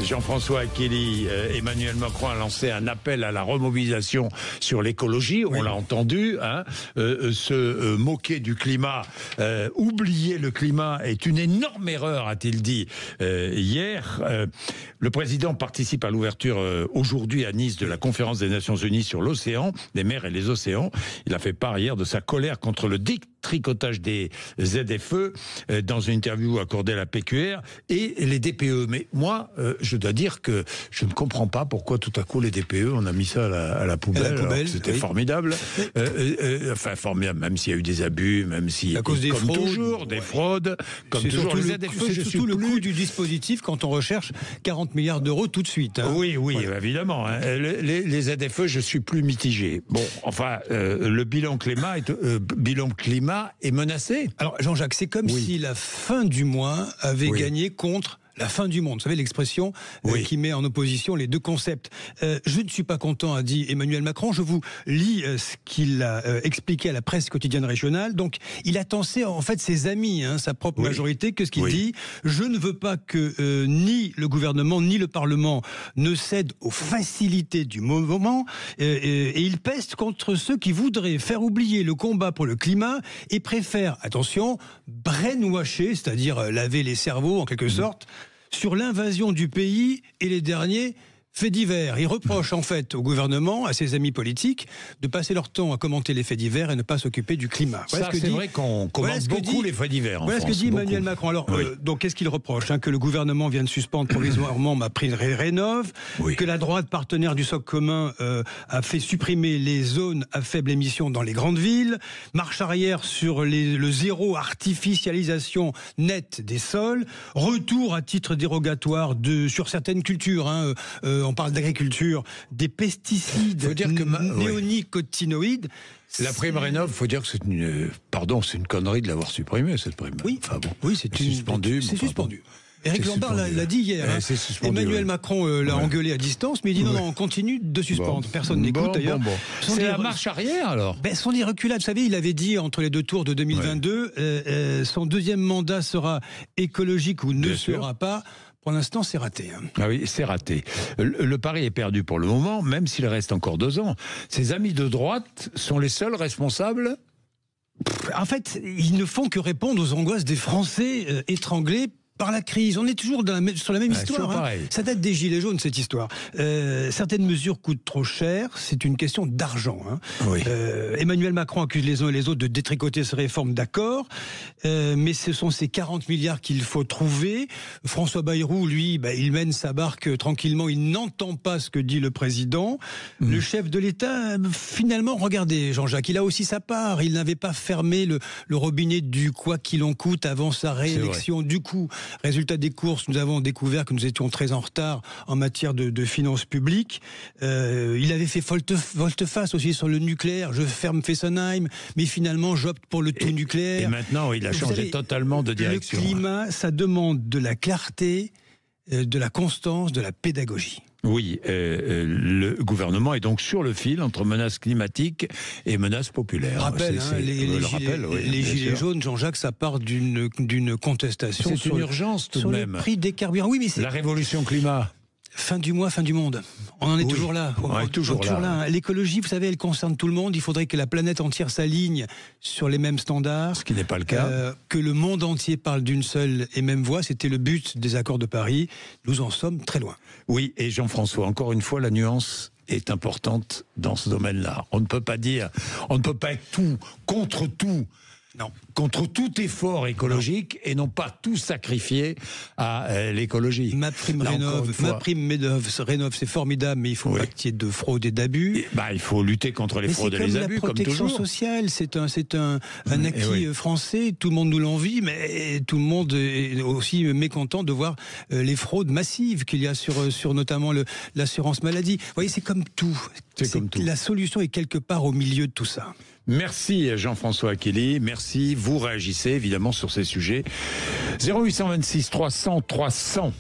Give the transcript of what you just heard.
Jean-François Achili, Emmanuel Macron a lancé un appel à la remobilisation sur l'écologie, on l'a entendu, se moquer du climat, oublier le climat est une énorme erreur, a-t-il dit hier. Le président participe à l'ouverture aujourd'hui à Nice de la conférence des Nations Unies sur l'océan, les mers et les océans. Il a fait part hier de sa colère contre le tricotage des ZFE dans une interview accordée à la PQR et les DPE. Mais moi, je dois dire que je ne comprends pas pourquoi tout à coup les DPE, on a mis ça à la poubelle. C'était formidable. Enfin, formidable, même s'il y a eu des abus, même si, à cause des comme fraudes, toujours, des fraudes, comme toujours les ZFE. C'est surtout le coût du dispositif quand on recherche 40 milliards d'euros tout de suite. Oui, évidemment. Les ZFE, je suis plus mitigé. Bon, enfin, le bilan climat est menacé. Alors Jean-Jacques, c'est comme si la fin du mois avait gagné contre la fin du monde. Vous savez l'expression qui met en opposition les deux concepts. Je ne suis pas content, a dit Emmanuel Macron. Je vous lis ce qu'il a expliqué à la presse quotidienne régionale. Donc, il a tensé en fait ses amis, sa propre majorité. Qu'est-ce qu'il dit ? Je ne veux pas que ni le gouvernement ni le Parlement ne cèdent aux facilités du moment. Et il peste contre ceux qui voudraient faire oublier le combat pour le climat et préfèrent, attention, brainwasher, c'est-à-dire laver les cerveaux en quelque sorte, sur l'invasion du pays et les derniers faits divers. Il reproche en fait au gouvernement, à ses amis politiques, de passer leur temps à commenter les faits divers et ne pas s'occuper du climat. Voilà c'est vrai qu'on commente beaucoup les faits divers en France. Voilà ce que dit Emmanuel Macron. Alors, donc qu'est-ce qu'il reproche ? Que le gouvernement vienne suspendre provisoirement MaPrimeRénov', que la droite partenaire du socle commun a fait supprimer les zones à faible émission dans les grandes villes, marche arrière sur le zéro artificialisation nette des sols, retour à titre dérogatoire sur certaines cultures, on parle d'agriculture, des pesticides néonicotinoïdes. La prime Rénov', faut dire que c'est une connerie de l'avoir supprimée, cette prime. Oui, enfin bon, c'est suspendu. C'est suspendu. Éric Lombard l'a dit hier. Emmanuel Macron l'a engueulé à distance, mais il dit non, on continue de suspendre. Personne n'écoute d'ailleurs. C'est la marche arrière alors. Sont des reculades. Vous savez, il avait dit entre les deux tours de 2022, son deuxième mandat sera écologique ou ne sera pas. Pour l'instant, c'est raté. Ah oui, c'est raté. Le pari est perdu pour le moment, même s'il reste encore 2 ans. Ses amis de droite sont les seuls responsables ? En fait, ils ne font que répondre aux angoisses des Français étranglés par la crise. On est toujours sur la même histoire. Ça date des Gilets jaunes, cette histoire. Certaines mesures coûtent trop cher. C'est une question d'argent. Emmanuel Macron accuse les uns et les autres de détricoter ces réformes, d'accord. Mais ce sont ces 40 milliards qu'il faut trouver. François Bayrou, lui, il mène sa barque tranquillement. Il n'entend pas ce que dit le président. Le chef de l'État, finalement, regardez, Jean-Jacques, il a aussi sa part. Il n'avait pas fermé le robinet du quoi qu'il en coûte avant sa réélection. Du coup, résultat des courses, nous avons découvert que nous étions très en retard en matière de finances publiques. Il avait fait volte-face aussi sur le nucléaire. Je ferme Fessenheim, mais finalement j'opte pour le tout nucléaire. Et maintenant, il a changé totalement de direction. Le climat, ça demande de la clarté, de la constance, de la pédagogie. Oui, le gouvernement est donc sur le fil entre menaces climatiques et menaces populaires. Les gilets jaunes, Jean-Jacques, ça part d'une contestation. C'est une urgence tout de même. Le prix des carburants. Oui, mais c'est la révolution climat. Fin du mois, fin du monde. On en est toujours là. On est toujours là. L'écologie, vous savez, elle concerne tout le monde. Il faudrait que la planète entière s'aligne sur les mêmes standards. Ce qui n'est pas le cas. Que le monde entier parle d'une seule et même voix. C'était le but des accords de Paris. Nous en sommes très loin. Oui, et Jean-François, encore une fois, la nuance est importante dans ce domaine-là. On ne peut pas être tout contre tout. Non. Contre tout effort écologique et non pas tout sacrifier à l'écologie. MaPrimeRénov', c'est formidable, mais il faut pas qu'il y ait de fraude et d'abus. Il faut lutter contre les fraudes et les abus, comme toujours. La protection sociale, c'est un acquis français, tout le monde nous l'envie, mais tout le monde est aussi mécontent de voir les fraudes massives qu'il y a sur notamment l'assurance maladie. Vous voyez, c'est comme tout. La solution est quelque part au milieu de tout ça. Merci Jean-François Achili, merci. Vous réagissez évidemment sur ces sujets. 0826 300 300.